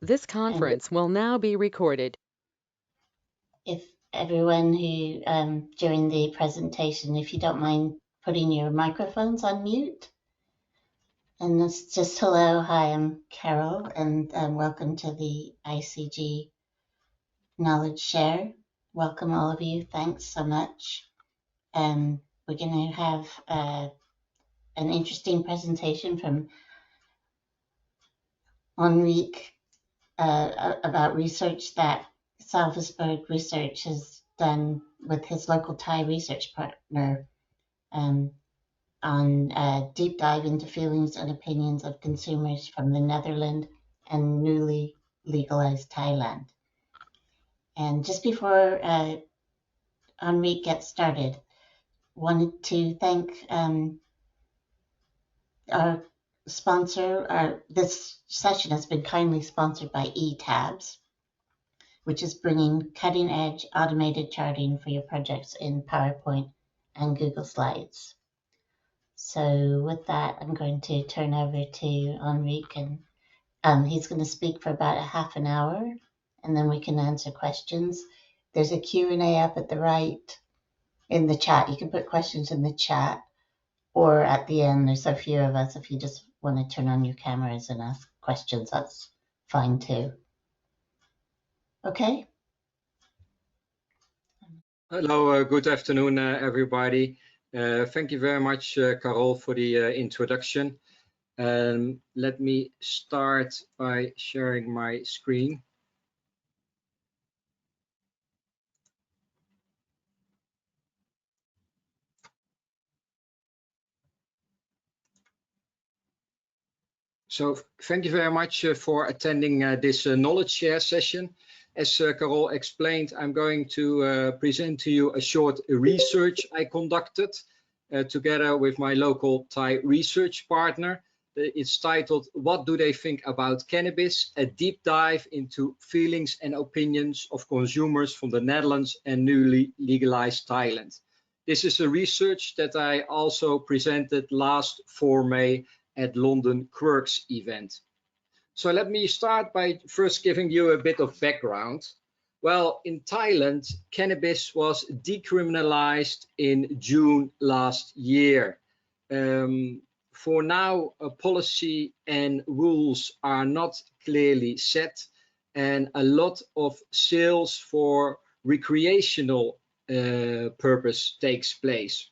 This And conference will now be recorded. if everyone who during the presentation, if you don't mind putting your microphones on mute. And it's just hello, hi, I'm Carol, and welcome to the ICG Knowledge Share. Welcome all of you. Thanks so much. We're going to have an interesting presentation from Enrique about research that Salzburg Research has done with his local Thai research partner um, on a deep dive into feelings and opinions of consumers from the Netherlands and newly legalized Thailand. And just before Enrique gets started, wanted to thank our sponsor. This session has been kindly sponsored by eTabs, which is bringing cutting-edge automated charting for your projects in PowerPoint and Google Slides. So with that, I'm going to turn over to Enrique, and he's going to speak for about a half an hour, and then we can answer questions. There's a Q&A up at the right in the chat. You can put questions in the chat, or at the end, there's a few of us. If you just want to turn on your cameras and ask questions, that's fine too. Okay? Hello, good afternoon, everybody. Thank you very much, Carol, for the introduction. Let me start by sharing my screen. So thank you very much for attending this knowledge share session. As Carol explained, I'm going to present to you a short research I conducted together with my local Thai research partner. It's titled, "What Do They Think About Cannabis? A Deep Dive into Feelings and Opinions of Consumers from the Netherlands and Newly Legalized Thailand." This is a research that I also presented last 4 May at London Quirks event. So let me start by first giving you a bit of background. Well, in Thailand, cannabis was decriminalized in June last year. For now, a policy and rules are not clearly set, and a lot of sales for recreational purpose takes place.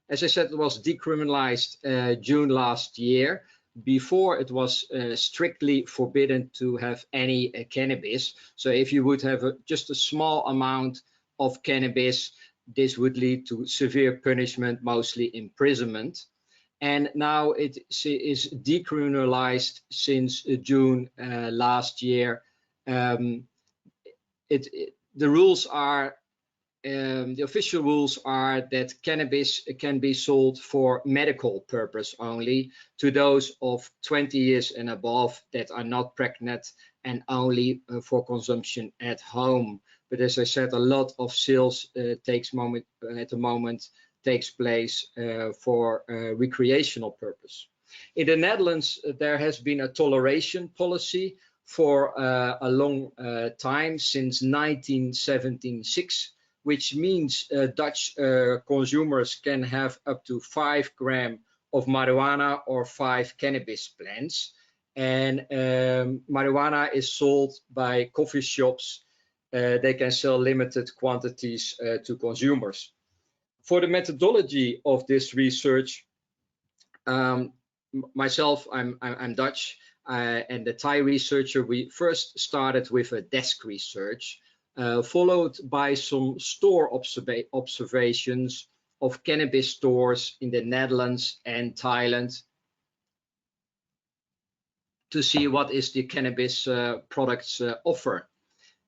As I said, it was decriminalized June last year. Before, it was strictly forbidden to have any cannabis. So if you would have just a small amount of cannabis, this would lead to severe punishment, mostly imprisonment. And now it is decriminalized since June last year. The rules are the official rules are that cannabis can be sold for medical purpose only to those of 20 years and above that are not pregnant, and only for consumption at home. But as I said, a lot of sales at the moment takes place for recreational purpose. In the Netherlands, there has been a toleration policy for a long time, since 1976, which means Dutch consumers can have up to 5 grams of marijuana or 5 cannabis plants. And marijuana is sold by coffee shops. They can sell limited quantities to consumers. For the methodology of this research, myself, I'm Dutch, and the Thai researcher, we first started with a desk research, followed by some store observations of cannabis stores in the Netherlands and Thailand to see what is the cannabis products offer.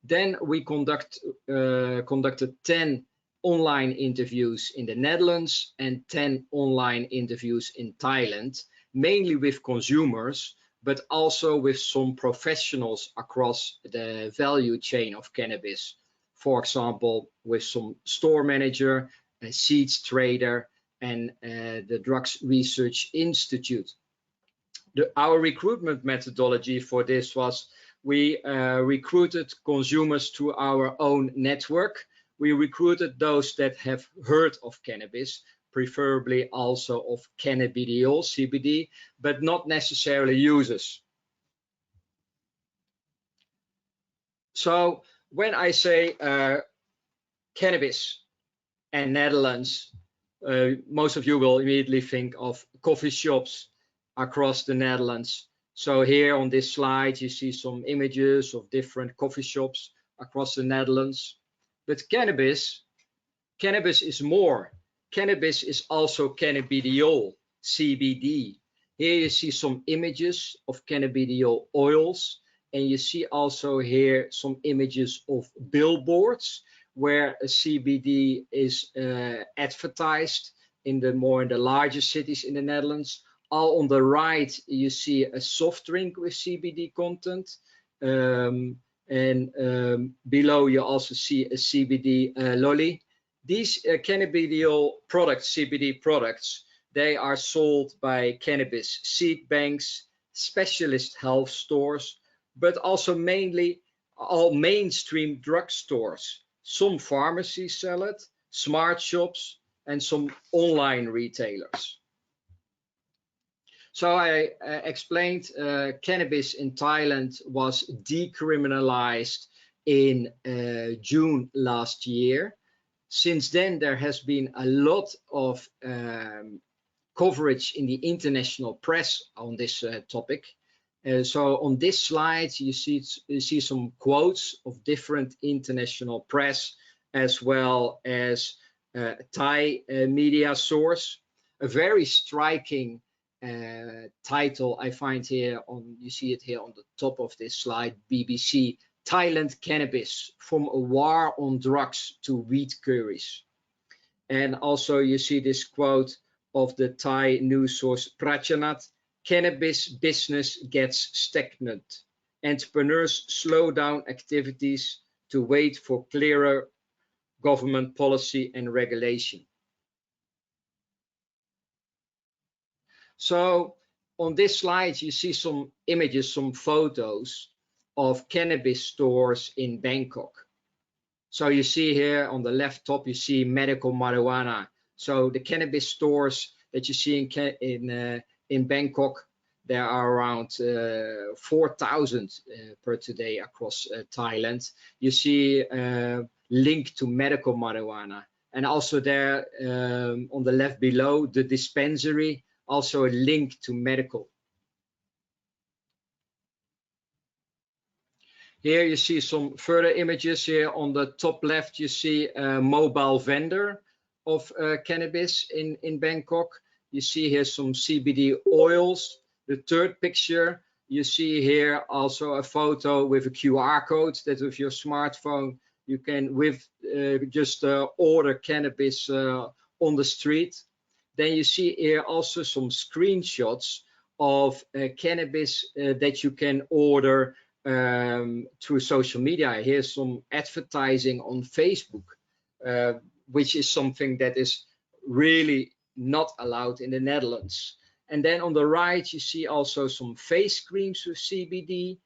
Then we conducted 10 online interviews in the Netherlands and 10 online interviews in Thailand, mainly with consumers, but also with some professionals across the value chain of cannabis. For example, with some store manager, a seeds trader, and the Drugs Research Institute. Our recruitment methodology for this was we recruited consumers to our own network. We recruited those that have heard of cannabis, preferably also of cannabidiol, CBD, but not necessarily users. So when I say cannabis and Netherlands, most of you will immediately think of coffee shops across the Netherlands. So here on this slide, you see some images of different coffee shops across the Netherlands. But cannabis is more. Cannabis is also cannabidiol, CBD. Here you see some images of cannabidiol oils, and you see also here some images of billboards where a CBD is advertised in the larger cities in the Netherlands. All on the right, you see a soft drink with CBD content. Below you also see a CBD lolly. These cannabidiol products, CBD products, they are sold by cannabis seed banks, specialist health stores, but also mainly all mainstream drugstores. Some pharmacies sell it, smart shops, and some online retailers. So I explained cannabis in Thailand was decriminalized in June last year. Since then, there has been a lot of coverage in the international press on this topic. So on this slide, you see some quotes of different international press, as well as Thai media source. A very striking title I find here you see it here on the top of this slide, BBC, Thailand cannabis, from a war on drugs to wheat curries. And also you see this quote of the Thai news source Prachanat, cannabis business gets stagnant. Entrepreneurs slow down activities to wait for clearer government policy and regulation. So on this slide, you see some images, some photos of cannabis stores in Bangkok. So you see here on the left top, you see medical marijuana. So the cannabis stores that you see in Bangkok, there are around 4,000 per today across Thailand. You see link to medical marijuana. And also there on the left below, the dispensary, also a link to medical. Here you see some further images. Here on the top left, you see a mobile vendor of cannabis in Bangkok. You see here some CBD oils. The third picture, you see here also a photo with a QR code that with your smartphone, you can just order cannabis on the street. Then you see here also some screenshots of cannabis that you can order through social media. Here's some advertising on Facebook, which is something that is really not allowed in the Netherlands. And then on the right, you see also some face creams with CBD,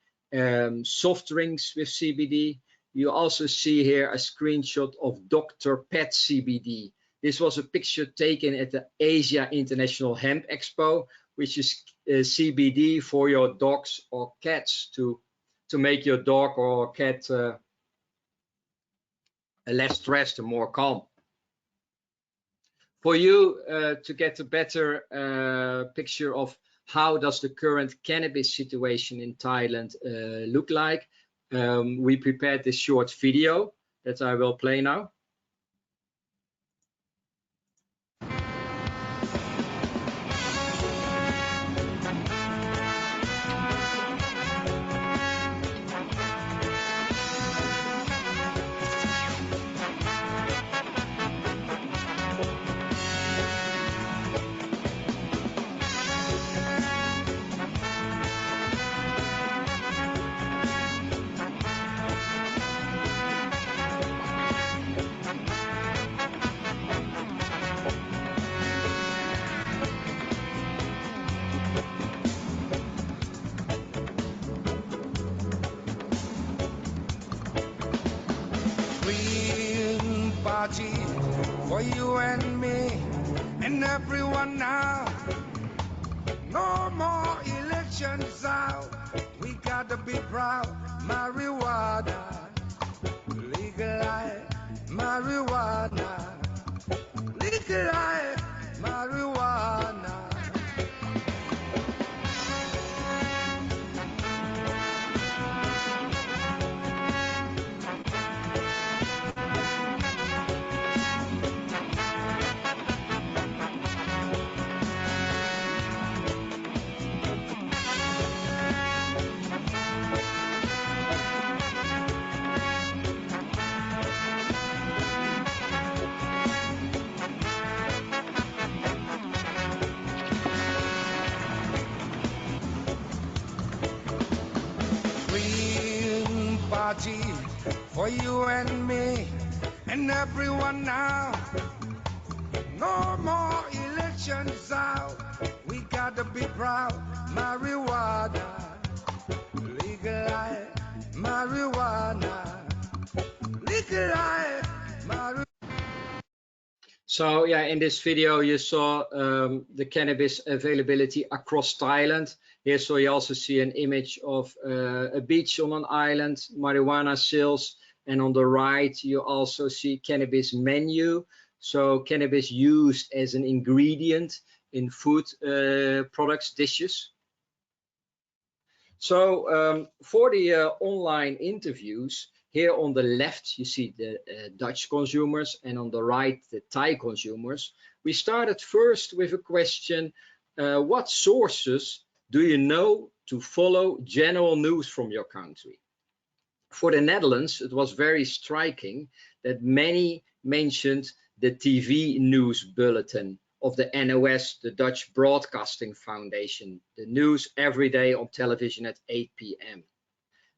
soft drinks with CBD. You also see here a screenshot of Dr. Pet CBD. This was a picture taken at the Asia International Hemp Expo, which is CBD for your dogs or cats to make your dog or cat less stressed and more calm. For you to get a better picture of how does the current cannabis situation in Thailand look like, we prepared this short video that I will play now. Green party for you and me and everyone now. No more elections out. We gotta be proud. Marijuana, legalize marijuana, legalize marijuana. Green party for you and me and everyone now. No more elections out. We gotta be proud. Marijuana, legalize marijuana, legalize marijuana. So yeah, in this video you saw the cannabis availability across Thailand. Here, so you also see an image of a beach on an island, marijuana sales, and on the right you also see cannabis menu. So cannabis used as an ingredient in food products, dishes. So for the online interviews, here on the left, you see the Dutch consumers, and on the right, the Thai consumers. We started first with a question, what sources do you know to follow general news from your country? For the Netherlands, it was very striking that many mentioned the TV news bulletin of the NOS, the Dutch Broadcasting Foundation, the news every day on television at 8 p.m.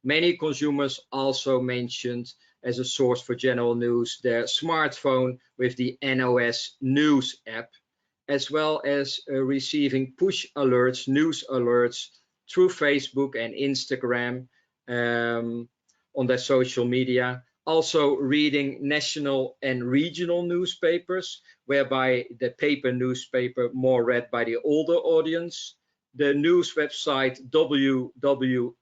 Many consumers also mentioned as a source for general news their smartphone with the NOS News app, as well as receiving push alerts, news alerts through Facebook and Instagram on their social media. Also reading national and regional newspapers, whereby the paper newspaper more read by the older audience. The news website www.nu.nl,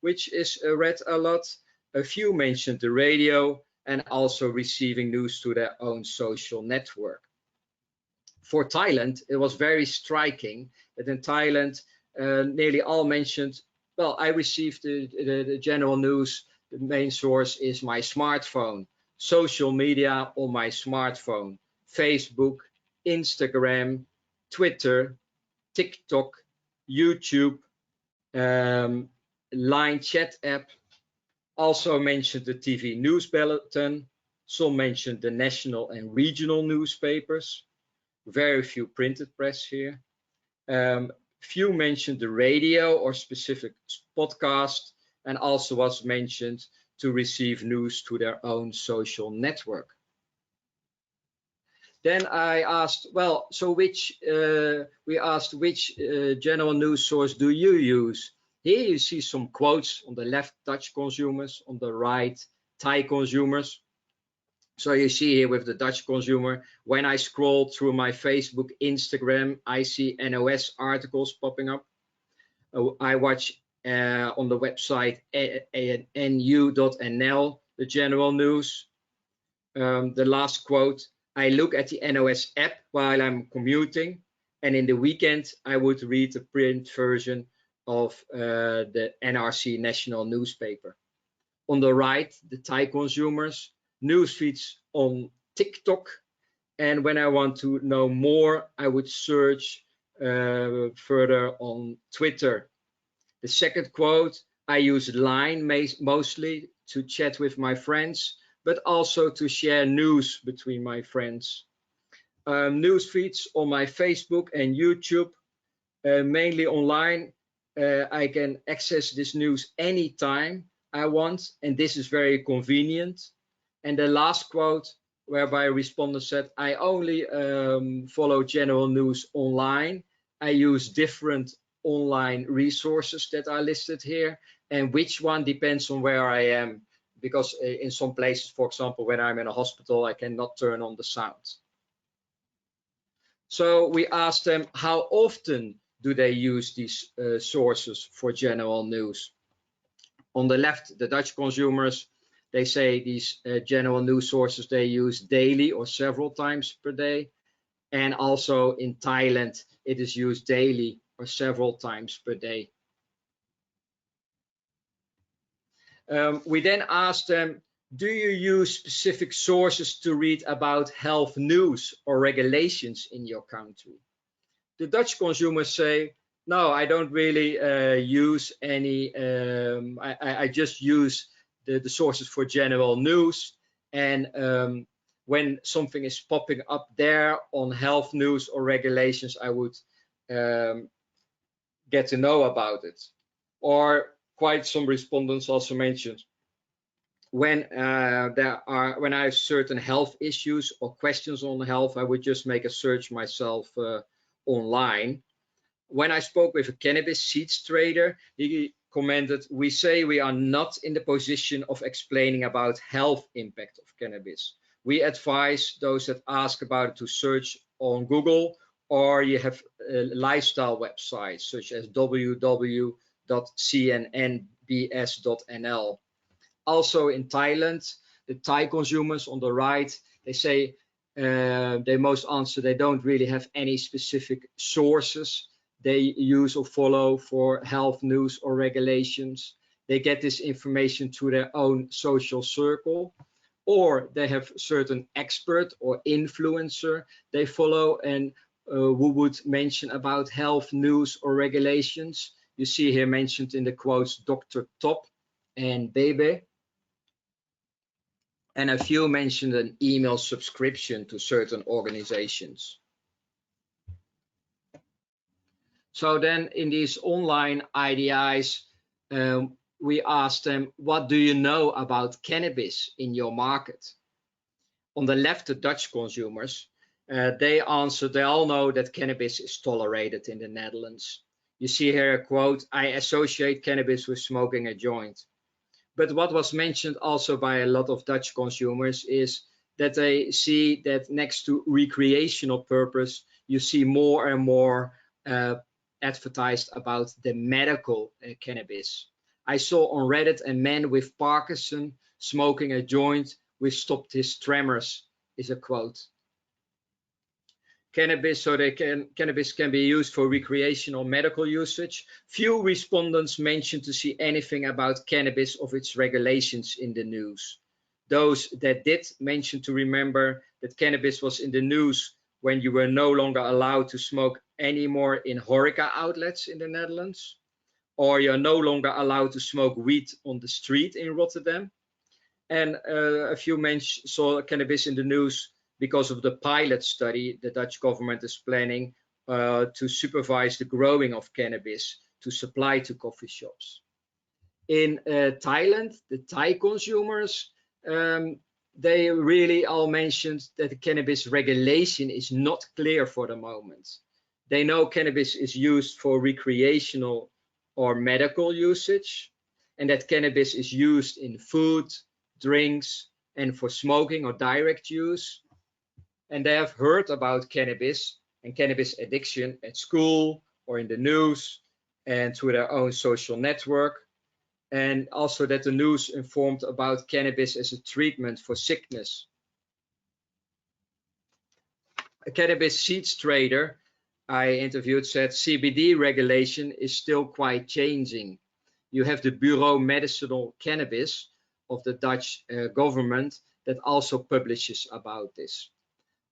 which is read a lot. A few mentioned the radio and also receiving news to their own social network. For Thailand, it was very striking that in Thailand, nearly all mentioned, well, I received the general news. The main source is my smartphone, social media on my smartphone, Facebook, Instagram, Twitter, TikTok, YouTube, Line chat app. Also mentioned the TV news bulletin. Some mentioned the national and regional newspapers. Very few printed press here. Few mentioned the radio or specific podcast, and also was mentioned to receive news to their own social network. Then I asked, well, so we asked which general news source do you use? Here you see some quotes on the left, Dutch consumers, on the right, Thai consumers. So you see here with the Dutch consumer, when I scroll through my Facebook, Instagram, I see NOS articles popping up. I watch on the website nu.nl, the general news. The last quote, I look at the NOS app while I'm commuting, and in the weekend I would read the print version of the NRC national newspaper. On the right, the Thai consumers, news feeds on TikTok, and when I want to know more, I would search further on Twitter. The second quote, I use Line mostly to chat with my friends, but also to share news between my friends. News feeds on my Facebook and YouTube, mainly online. I can access this news anytime I want, and this is very convenient. And the last quote, whereby a respondent said, I only follow general news online. I use different online resources that are listed here, and which one depends on where I am. because in some places, for example, when I'm in a hospital, I cannot turn on the sound. So we asked them, how often do they use these sources for general news? On the left, the Dutch consumers, they say these general news sources they use daily or several times per day. And also in Thailand, it is used daily or several times per day. We then asked them, do you use specific sources to read about health news or regulations in your country? The Dutch consumers say, no, I don't really use any, I just use the sources for general news. And when something is popping up there on health news or regulations, I would get to know about it. Or quite some respondents also mentioned, when when I have certain health issues or questions on health, I would just make a search myself online. When I spoke with a cannabis seeds trader, he commented, we say we are not in the position of explaining about health impact of cannabis. We advise those that ask about it to search on Google, or you have lifestyle websites such as www.cnnbs.nl. Also in Thailand, the Thai consumers on the right, they say they most answer they don't really have any specific sources they use or follow for health news or regulations. They get this information through their own social circle, or they have certain expert or influencer they follow and who would mention about health news or regulations. You see here mentioned in the quotes Dr. Top and Bebe. And a few mentioned an email subscription to certain organizations. So then in these online IDIs, we asked them, what do you know about cannabis in your market? On the left, the Dutch consumers, they answered, they all know that cannabis is tolerated in the Netherlands. You see here a quote, I associate cannabis with smoking a joint. But what was mentioned also by a lot of Dutch consumers is that they see that next to recreational purpose, you see more and more advertised about the medical cannabis. I saw on Reddit a man with Parkinson smoking a joint which stopped his tremors, is a quote. Cannabis can be used for recreational medical usage. Few respondents mentioned to see anything about cannabis of its regulations in the news. Those that did mention to remember that cannabis was in the news when you were no longer allowed to smoke anymore in horeca outlets in the Netherlands, or you're no longer allowed to smoke weed on the street in Rotterdam. And a few saw cannabis in the news because of the pilot study the Dutch government is planning to supervise the growing of cannabis to supply to coffee shops. In Thailand, the Thai consumers, they really all mentioned that the cannabis regulation is not clear for the moment. They know cannabis is used for recreational or medical usage, and that cannabis is used in food, drinks, and for smoking or direct use. And they have heard about cannabis and cannabis addiction at school or in the news and through their own social network. And also that the news informed about cannabis as a treatment for sickness. A cannabis seeds trader I interviewed said CBD regulation is still quite changing. You have the Bureau Medicinal Cannabis of the Dutch government that also publishes about this.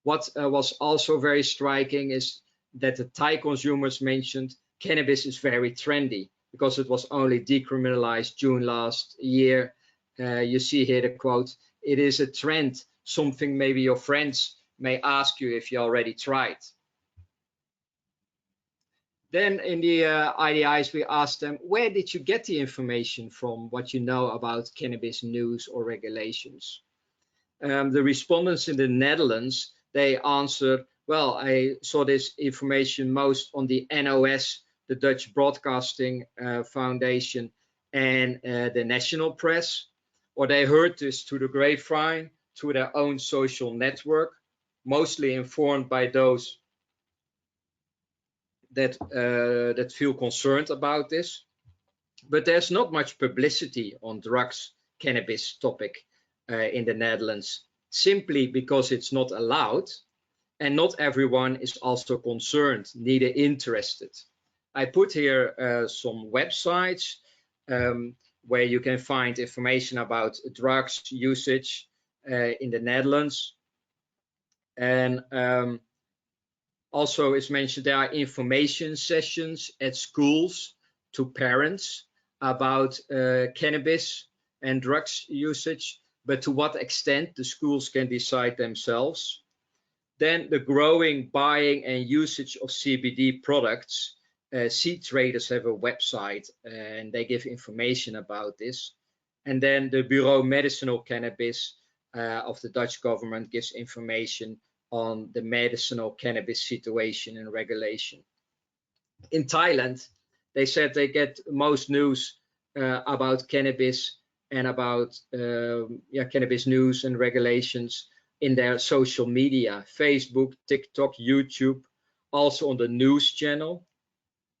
What was also very striking is that the Thai consumers mentioned cannabis is very trendy because it was only decriminalized June last year. You see here the quote, it is a trend, something maybe your friends may ask you if you already tried. Then in the IDIs, we asked them, where did you get the information from, what you know about cannabis news or regulations? The respondents in the Netherlands, they answered, well, I saw this information most on the NOS, the Dutch Broadcasting Foundation, and the national press. or they heard this through the grapevine, through their own social network, mostly informed by those that feel concerned about this. But there's not much publicity on drugs, cannabis topic in the Netherlands, simply because it's not allowed, and not everyone is also concerned, neither interested. I put here some websites where you can find information about drugs usage in the Netherlands. And also, it's mentioned there are information sessions at schools to parents about cannabis and drugs usage, but to what extent the schools can decide themselves. Then the growing buying and usage of CBD products. Seed traders have a website and they give information about this. And then the Bureau Medicinal Cannabis of the Dutch government gives information on the medicinal cannabis situation and regulation. In Thailand, they said they get most news about cannabis and about cannabis news and regulations in their social media, Facebook, TikTok, YouTube, also on the news channel.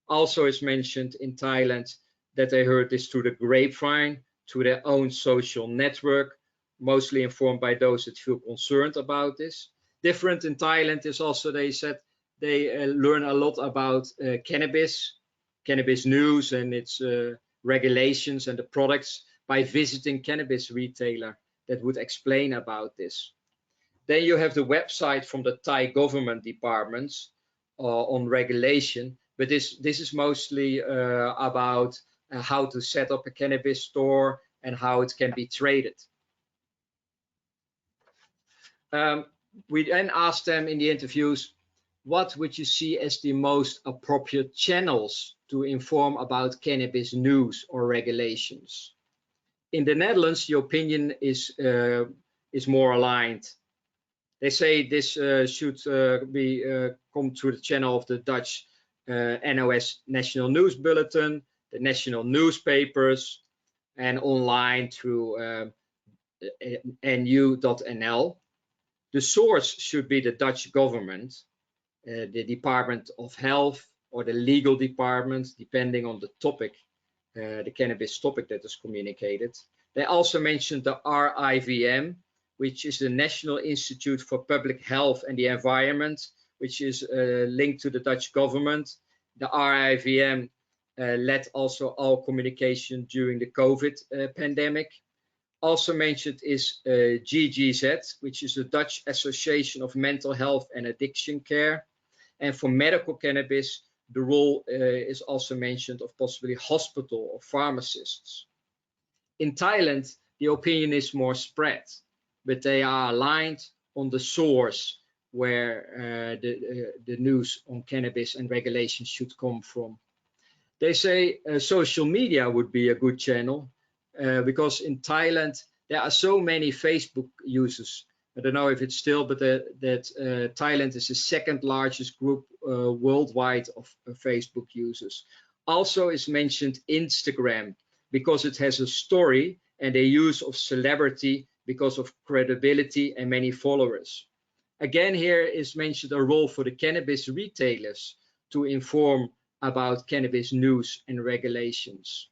Also is mentioned in Thailand that they heard this through the grapevine, through their own social network, mostly informed by those that feel concerned about this. Different in Thailand is also, they said, they learn a lot about cannabis news and its regulations and the products by visiting cannabis retailer that would explain about this. Then you have the website from the Thai government departments on regulation, but this is mostly about how to set up a cannabis store and how it can be traded. We then asked them in the interviews, what would you see as the most appropriate channels to inform about cannabis news or regulations? In the Netherlands, the opinion is more aligned. They say this should come through the channel of the Dutch NOS National News Bulletin, the national newspapers, and online through nu.nl. The source should be the Dutch government, the Department of Health, or the legal department, depending on the topic, the cannabis topic that is communicated. They also mentioned the RIVM, which is the National Institute for Public Health and the Environment, which is linked to the Dutch government. The RIVM led also all communication during the COVID pandemic. Also mentioned is GGZ, which is the Dutch Association of Mental Health and Addiction Care. And for medical cannabis, the role is also mentioned of possibly hospital or pharmacists. In Thailand, the opinion is more spread, but they are aligned on the source where the news on cannabis and regulations should come from. They say social media would be a good channel because in Thailand, there are so many Facebook users. I don't know if it's still, but that Thailand is the second largest group worldwide of Facebook users. Also is mentioned Instagram because it has a story and a use of celebrity because of credibility and many followers. Again, here is mentioned a role for the cannabis retailers to inform about cannabis news and regulations.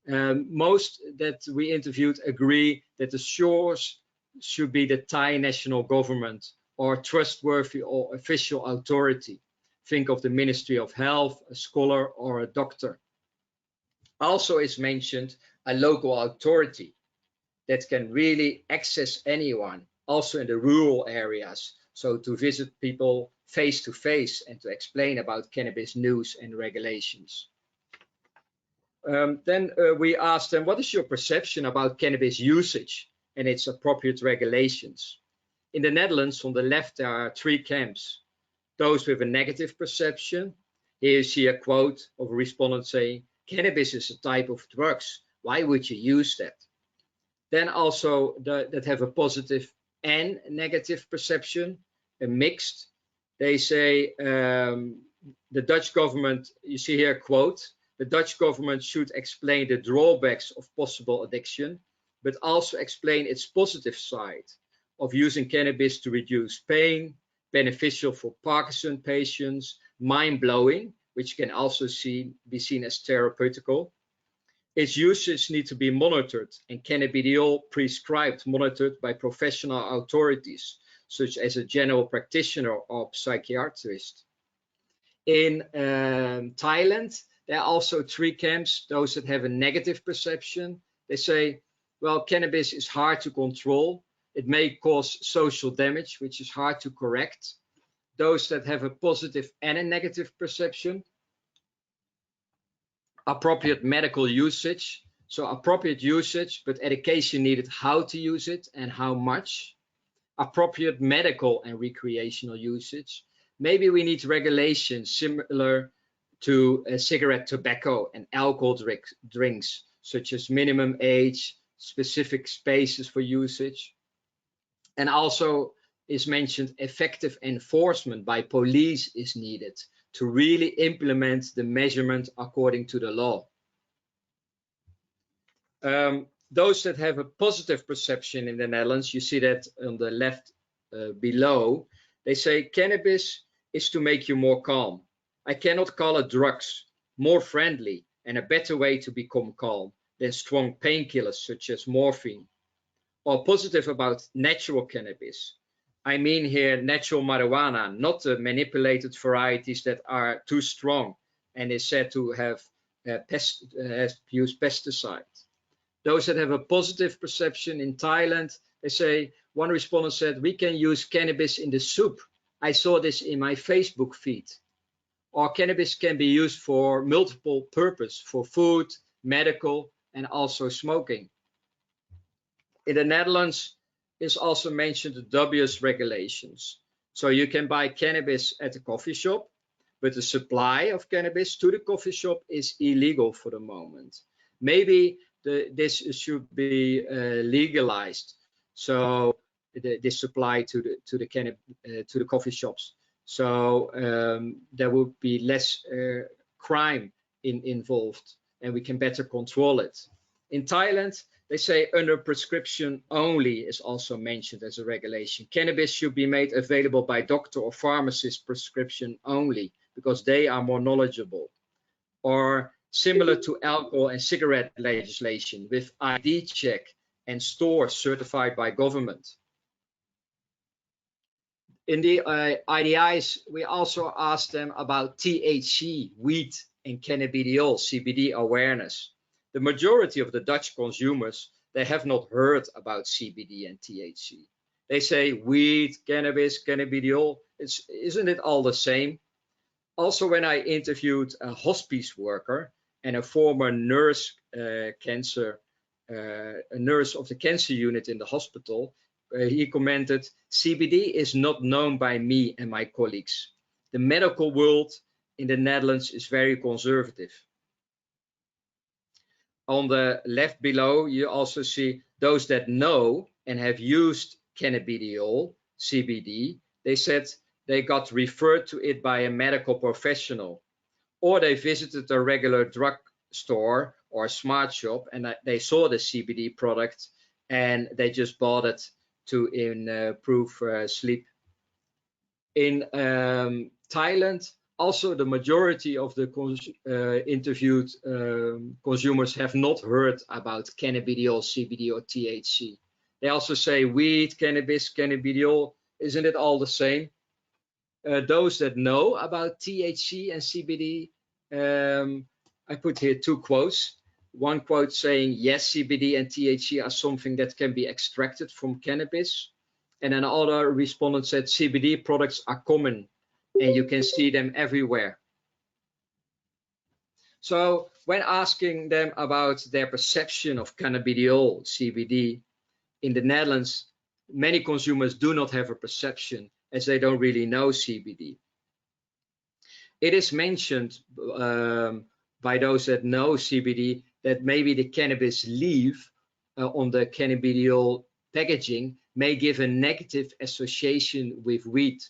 Most that we interviewed agree that the source should be the Thai national government or trustworthy or official authority. Think of the Ministry of Health, a scholar, or a doctor. Also is mentioned a local authority that can really access anyone, also in the rural areas. So to visit people face to face and to explain about cannabis news and regulations. Then we asked them, what is your perception about cannabis usage and its appropriate regulations? In the Netherlands, on the left, there are three camps. Those with a negative perception. Here you see a quote of a respondent saying, cannabis is a type of drugs. Why would you use that? Then also that have a positive and negative perception, a mixed. They say the Dutch government, you see here a quote, the Dutch government should explain the drawbacks of possible addiction, but also explain its positive side of using cannabis to reduce pain, beneficial for Parkinson patients, mind-blowing, which can also be seen as therapeutical. Its usage needs to be monitored and cannabidiol prescribed, monitored by professional authorities, such as a general practitioner or psychiatrist. In Thailand, there are also 3 camps, those that have a negative perception. They say, well, cannabis is hard to control. It may cause social damage, which is hard to correct. Those that have a positive and a negative perception. Appropriate medical usage. So appropriate usage, but education needed how to use it and how much. Appropriate medical and recreational usage. Maybe we need regulations similar to cigarette tobacco and alcohol drinks, such as minimum age, specific spaces for usage. And also is mentioned effective enforcement by police is needed to really implement the measurement according to the law. Those that have a positive perception in the Netherlands, you see that on the left below, they say cannabis is to make you more calm. I cannot call it drugs, more friendly and a better way to become calm than strong painkillers such as morphine. Or positive about natural cannabis. I mean here natural marijuana, not the manipulated varieties that are too strong and is said to have used pesticides. Those that have a positive perception in Thailand, they say, one respondent said, we can use cannabis in the soup. I saw this in my Facebook feed. Or cannabis can be used for multiple purposes, for food, medical, and also smoking. In the Netherlands, is also mentioned the dubious regulations. So you can buy cannabis at a coffee shop, but the supply of cannabis to the coffee shop is illegal for the moment. Maybe this should be legalized. So the supply to the coffee shops. So there will be less crime involved, and we can better control it. In Thailand, they say under prescription only is also mentioned as a regulation. Cannabis should be made available by doctor or pharmacist prescription only, because they are more knowledgeable. Or similar to alcohol and cigarette legislation with ID check and stores certified by government. In the IDIs, we also asked them about THC, weed, and cannabidiol, CBD awareness. The majority of the Dutch consumers, they have not heard about CBD and THC. They say weed, cannabis, cannabidiol, isn't it all the same? Also, when I interviewed a hospice worker and a former nurse, a nurse of the cancer unit in the hospital, he commented, CBD is not known by me and my colleagues. The medical world in the Netherlands is very conservative. On the left below, you also see those that know and have used cannabidiol, CBD. They said they got referred to it by a medical professional, or they visited a regular drug store or smart shop and they saw the CBD product and they just bought it to improve sleep. In Thailand, also the majority of the interviewed consumers have not heard about cannabidiol, CBD or THC. They also say weed, cannabis, cannabidiol, isn't it all the same? Those that know about THC and CBD, I put here 2 quotes. One quote saying, yes, CBD and THC are something that can be extracted from cannabis. And another respondent said, CBD products are common and you can see them everywhere. So when asking them about their perception of cannabidiol, CBD, in the Netherlands, many consumers do not have a perception as they don't really know CBD. It is mentioned by those that know CBD that maybe the cannabis leaf on the cannabidiol packaging may give a negative association with weed.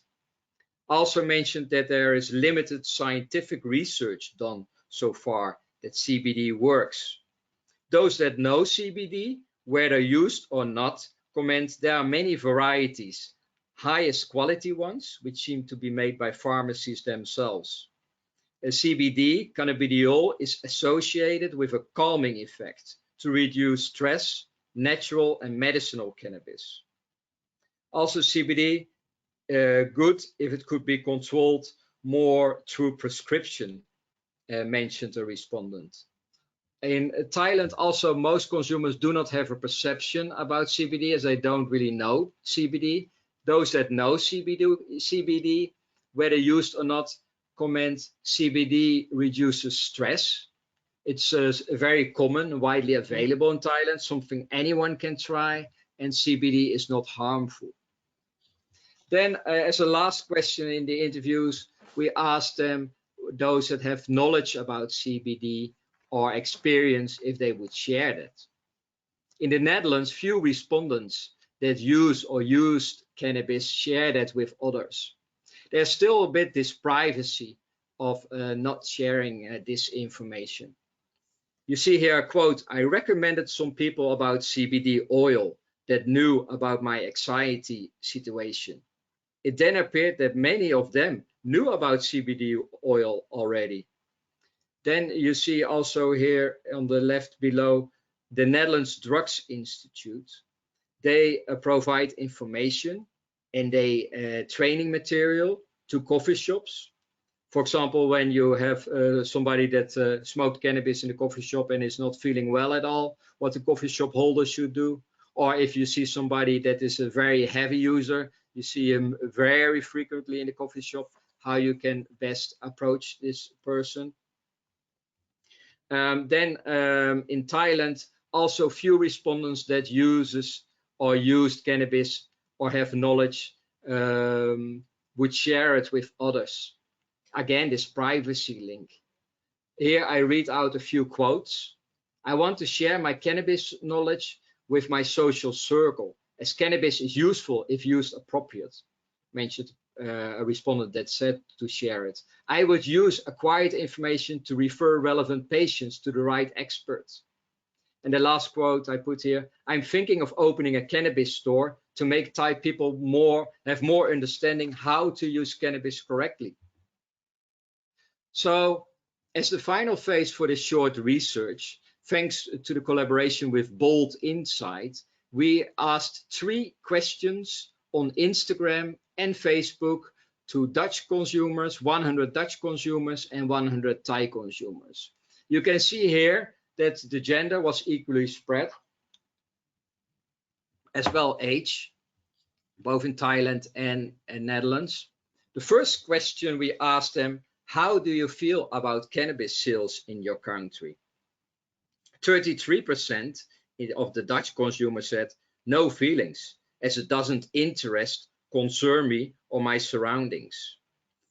Also mentioned that there is limited scientific research done so far that CBD works. Those that know CBD whether used or not, comment there are many varieties, highest quality ones, which seem to be made by pharmacies themselves. CBD, cannabidiol, is associated with a calming effect to reduce stress, natural and medicinal cannabis. Also CBD, good if it could be controlled more through prescription, mentioned a respondent. In Thailand, also, most consumers do not have a perception about CBD as they don't really know CBD. Those that know CBD, whether used or not, comment CBD reduces stress. It's very common, widely available in Thailand, something anyone can try, and CBD is not harmful. Then, as a last question in the interviews, we asked them, those that have knowledge about CBD or experience, if they would share that. In the Netherlands, few respondents that use or used cannabis share that with others. There's still a bit this privacy of not sharing this information. You see here a quote, I recommended some people about CBD oil that knew about my anxiety situation. It then appeared that many of them knew about CBD oil already. Then you see also here on the left below, the Netherlands Drugs Institute. They provide information and they training material to coffee shops. For example, when you have somebody that smoked cannabis in the coffee shop and is not feeling well at all, what the coffee shop holder should do. Or if you see somebody that is a very heavy user, you see him very frequently in the coffee shop, how you can best approach this person. Then in Thailand, also few respondents that uses or used cannabis or have knowledge would share it with others. Again, this privacy link. Here I read out a few quotes. I want to share my cannabis knowledge with my social circle, as cannabis is useful if used appropriate, mentioned a respondent that said to share it. I would use acquired information to refer relevant patients to the right experts. And the last quote I put here, I'm thinking of opening a cannabis store to make Thai people have more understanding how to use cannabis correctly. So as the final phase for this short research, thanks to the collaboration with Bold Insight, we asked 3 questions on Instagram and Facebook to Dutch consumers, 100 Dutch consumers and 100 Thai consumers. You can see here that the gender was equally spread, as well age, both in Thailand and Netherlands. The first question we asked them, how do you feel about cannabis sales in your country? 33% of the Dutch consumers said, no feelings, as it doesn't concern me or my surroundings.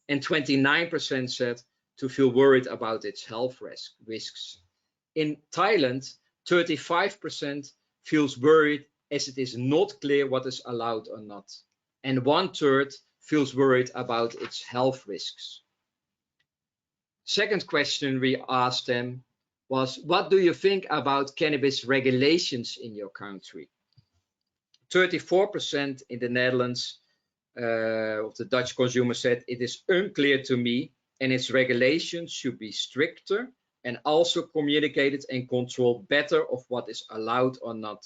And 29% said to feel worried about its health risks. In Thailand, 35% feels worried as it is not clear what is allowed or not. And 1/3 feels worried about its health risks. Second question we asked them was, what do you think about cannabis regulations in your country? 34% in the Netherlands of the Dutch consumer said it is unclear to me and its regulations should be stricter and also communicated and controlled better of what is allowed or not.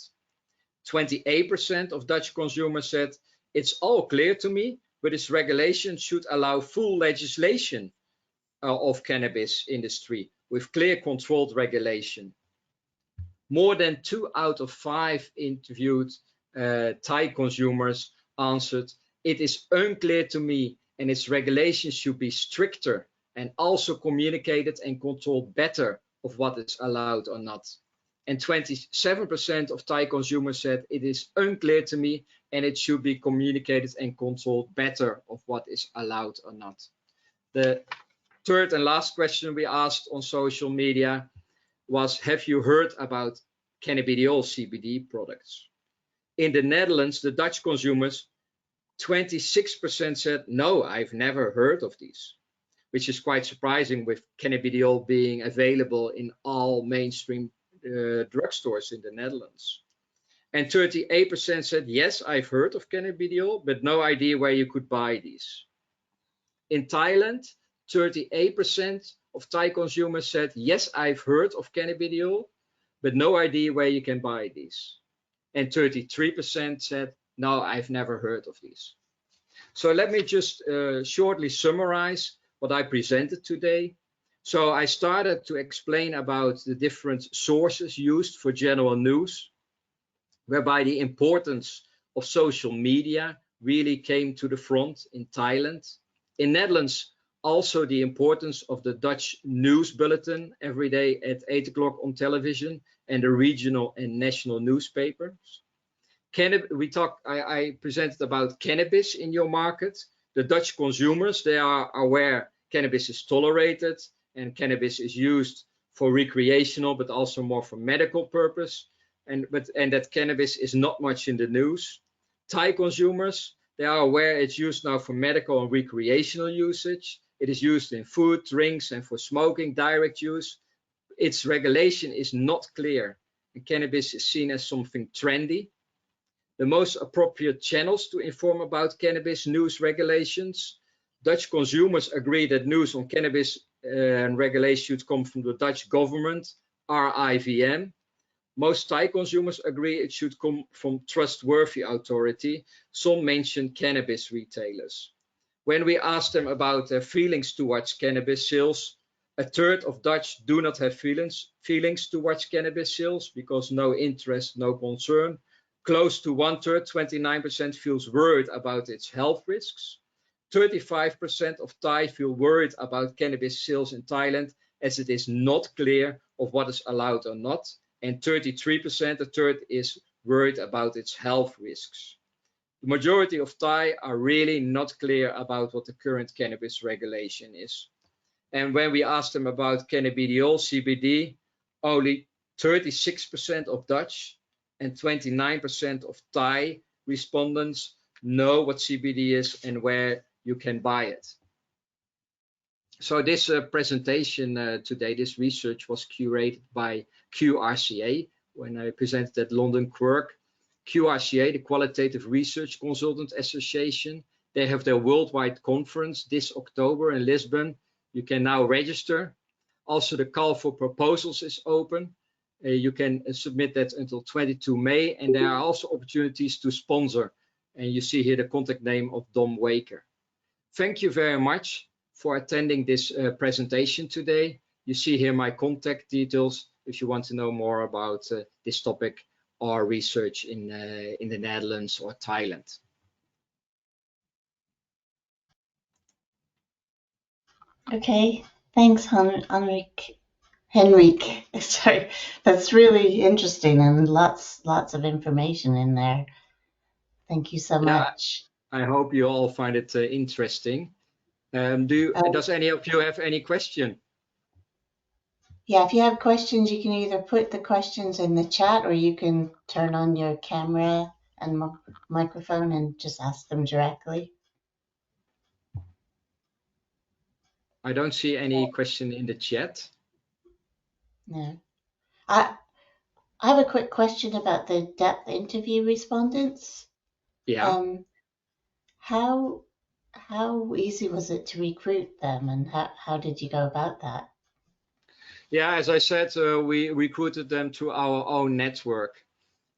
28% of Dutch consumers said it's all clear to me, but its regulations should allow full legislation of cannabis industry with clear controlled regulation. More than 2 out of 5 interviewed Thai consumers answered, it is unclear to me and its regulations should be stricter and also communicated and controlled better of what is allowed or not. And 27% of Thai consumers said it is unclear to me and it should be communicated and controlled better of what is allowed or not. The third and last question we asked on social media was, have you heard about cannabidiol CBD products? In the Netherlands, the Dutch consumers, 26% said, no, I've never heard of these, which is quite surprising with cannabidiol being available in all mainstream drugstores in the Netherlands. And 38% said, yes, I've heard of cannabidiol, but no idea where you could buy these. In Thailand, 38% of Thai consumers said, yes, I've heard of cannabidiol, but no idea where you can buy these. And 33% said, no, I've never heard of these. So let me just shortly summarize what I presented today. So I started to explain about the different sources used for general news, whereby the importance of social media really came to the front in Thailand. In Netherlands, also the importance of the Dutch news bulletin every day at 8 o'clock on television and the regional and national newspapers. I presented about cannabis in your market. The Dutch consumers, they are aware cannabis is tolerated and cannabis is used for recreational, but also more for medical purpose. And that cannabis is not much in the news. Thai consumers, they are aware it's used now for medical and recreational usage. It is used in food, drinks, and for smoking, direct use. Its regulation is not clear, and cannabis is seen as something trendy. The most appropriate channels to inform about cannabis news regulations. Dutch consumers agree that news on cannabis and regulation should come from the Dutch government, RIVM. Most Thai consumers agree it should come from trustworthy authority. Some mention cannabis retailers. When we asked them about their feelings towards cannabis sales, a third of Dutch do not have feelings towards cannabis sales because no interest, no concern. Close to one third, 29%, feels worried about its health risks. 35% of Thai feel worried about cannabis sales in Thailand as it is not clear of what is allowed or not. And 33%, a third, is worried about its health risks. The majority of Thai are really not clear about what the current cannabis regulation is. And when we asked them about cannabidiol, CBD, only 36% of Dutch and 29% of Thai respondents know what CBD is and where you can buy it. So this presentation today, this research was curated by QRCA when I presented at London Quirk. QRCA, the Qualitative Research Consultant Association, they have their worldwide conference this October in Lisbon. You can now register. Also, the call for proposals is open. You can submit that until 22 May, and there are also opportunities to sponsor. And you see here the contact name of Dom Waker. Thank you very much for attending this presentation today. You see here my contact details if you want to know more about this topic or research in the Netherlands or Thailand. Okay, thanks, Henrik. Sorry, that's really interesting and lots of information in there. Thank you so much. I hope you all find it interesting. Does any of you have any question? Yeah, if you have questions, you can either put the questions in the chat or you can turn on your camera and microphone and just ask them directly. I don't see any question in the chat. No. I have a quick question about the depth interview respondents. Yeah. How easy was it to recruit them, and how did you go about that? Yeah, as I said, we recruited them through our own network.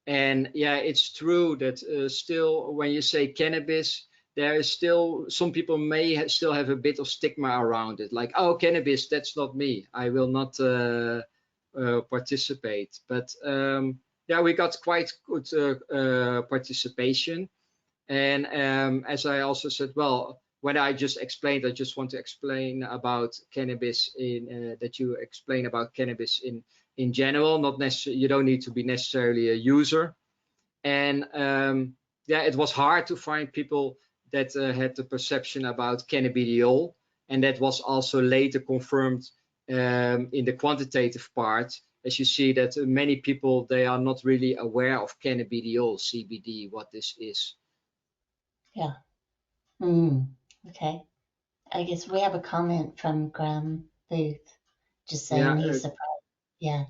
And yeah, it's true that still when you say cannabis, there is still some people may still have a bit of stigma around it, like, oh, cannabis, that's not me, I will not participate. But yeah, we got quite good participation. And as I also said, well, when I just explained, I just want to explain about cannabis in that you explain about cannabis in general, not necessarily, you don't need to be necessarily a user. And yeah, it was hard to find people that had the perception about cannabidiol, and that was also later confirmed in the quantitative part, as you see that many people, they are not really aware of cannabidiol, CBD, what this is. Yeah. Okay. I guess we have a comment from Graham Booth, just saying he's surprised. Yeah.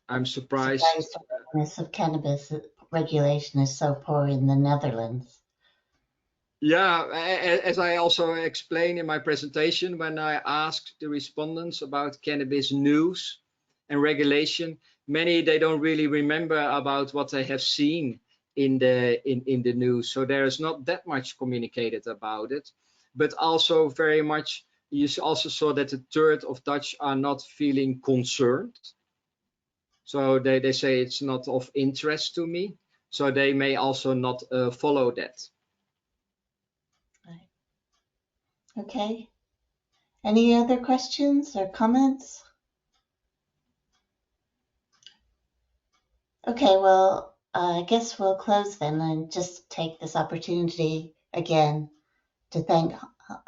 I'm surprised. Surprised at the awareness of cannabis regulation is so poor in the Netherlands. Yeah, as I also explained in my presentation, when I asked the respondents about cannabis news and regulation, many they don't really remember about what they have seen in the news. So there is not that much communicated about it, but also very much. You also saw that a third of Dutch are not feeling concerned. So they say it's not of interest to me. So they may also not follow that. Okay. Any other questions or comments? Okay, well, I guess we'll close then and just take this opportunity again to thank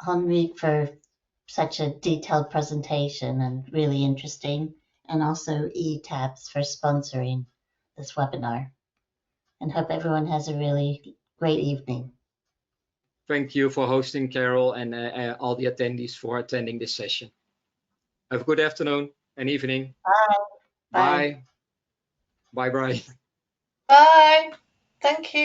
Henrik for such a detailed presentation and really interesting, and also eTabs for sponsoring this webinar. And hope everyone has a really great evening. Thank you for hosting, Carol, and all the attendees for attending this session. Have a good afternoon and evening. Bye. Bye. Bye. Bye. Bye. Thank you.